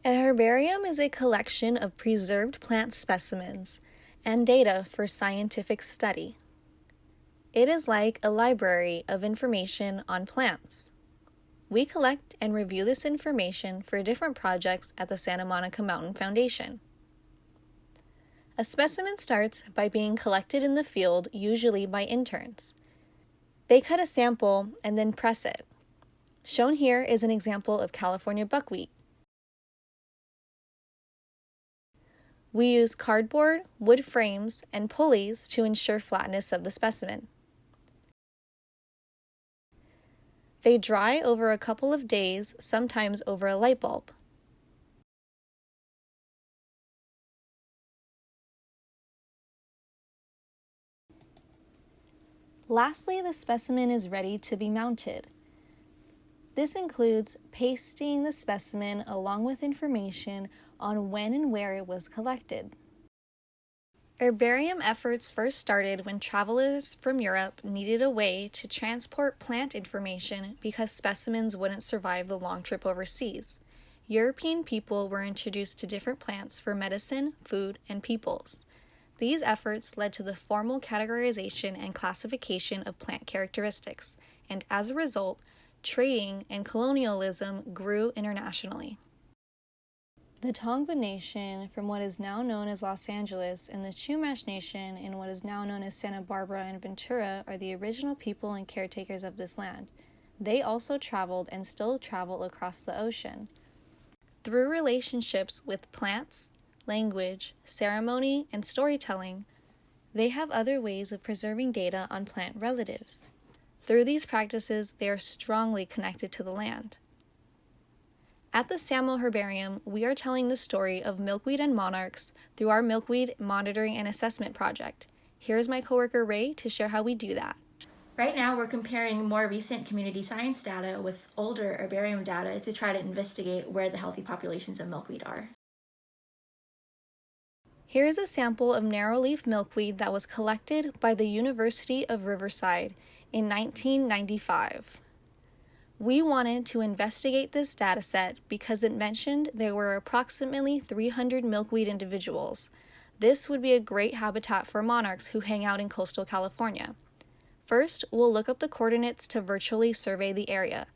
A herbarium is a collection of preserved plant specimens and data for scientific study. It is like a library of information on plants. We collect and review this information for different projects at the Santa Monica Mountain Foundation. A specimen starts by being collected in the field, usually by interns. They cut a sample and then press it. Shown here is an example of California buckwheat. We use cardboard, wood frames, and pulleys to ensure flatness of the specimen. They dry over a couple of days, sometimes over a light bulb. Lastly, the specimen is ready to be mounted. This includes pasting the specimen along with information on when and where it was collected. Herbarium efforts first started when travelers from Europe needed a way to transport plant information because specimens wouldn't survive the long trip overseas. European people were introduced to different plants for medicine, food, and peoples. These efforts led to the formal categorization and classification of plant characteristics, and as a result, trading and colonialism grew internationally. The Tongva Nation, from what is now known as Los Angeles, and the Chumash Nation, in what is now known as Santa Barbara and Ventura, are the original people and caretakers of this land. They also traveled and still travel across the ocean. Through relationships with plants, language, ceremony, and storytelling, they have other ways of preserving data on plant relatives. Through these practices, they are strongly connected to the land. At the SAMO Herbarium, we are telling the story of milkweed and monarchs through our Milkweed Monitoring and Assessment Project. Here's my coworker Ray to share how we do that. Right now, we're comparing more recent community science data with older herbarium data to try to investigate where the healthy populations of milkweed are. Here is a sample of narrowleaf milkweed that was collected by the University of Riverside in 1995. We wanted to investigate this dataset because it mentioned there were approximately 300 milkweed individuals. This would be a great habitat for monarchs who hang out in coastal California. First, we'll look up the coordinates to virtually survey the area.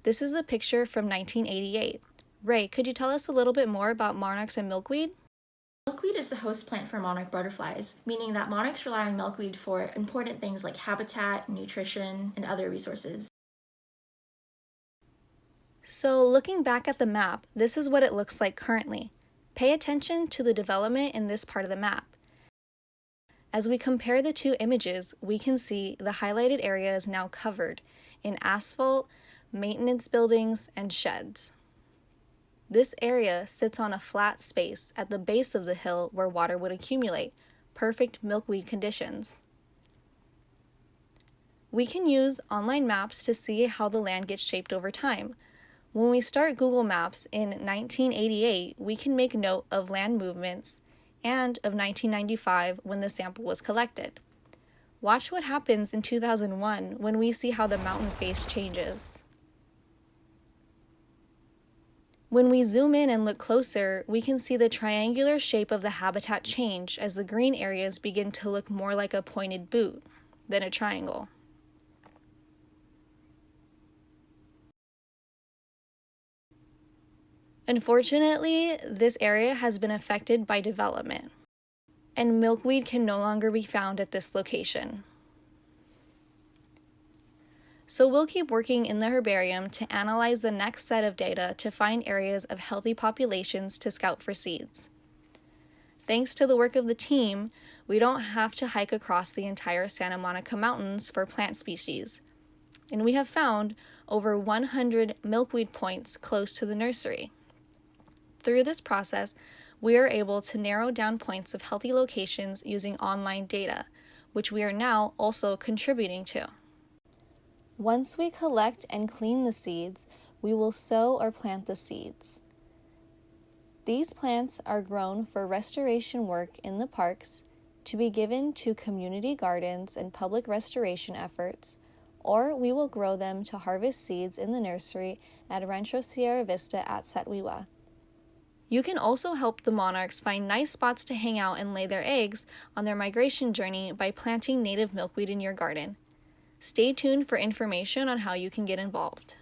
This is a picture from 1988. Ray, could you tell us a little bit more about monarchs and milkweed? Milkweed is the host plant for monarch butterflies, meaning that monarchs rely on milkweed for important things like habitat, nutrition, and other resources. So looking back at the map, this is what it looks like currently. Pay attention to the development in this part of the map. As we compare the two images, we can see the highlighted area is now covered in asphalt, maintenance buildings, and sheds. This area sits on a flat space at the base of the hill where water would accumulate, perfect milkweed conditions. We can use online maps to see how the land gets shaped over time. When we start Google Maps in 1988, we can make note of land movements and of 1995 when the sample was collected. Watch what happens in 2001 when we see how the mountain face changes. When we zoom in and look closer, we can see the triangular shape of the habitat change as the green areas begin to look more like a pointed boot than a triangle. Unfortunately, this area has been affected by development, and milkweed can no longer be found at this location. So we'll keep working in the herbarium to analyze the next set of data to find areas of healthy populations to scout for seeds. Thanks to the work of the team, we don't have to hike across the entire Santa Monica Mountains for plant species, and we have found over 100 milkweed points close to the nursery. Through this process, we are able to narrow down points of healthy locations using online data, which we are now also contributing to. Once we collect and clean the seeds, we will sow or plant the seeds. These plants are grown for restoration work in the parks, to be given to community gardens and public restoration efforts, or we will grow them to harvest seeds in the nursery at Rancho Sierra Vista at Satwiwa. You can also help the monarchs find nice spots to hang out and lay their eggs on their migration journey by planting native milkweed in your garden. Stay tuned for information on how you can get involved.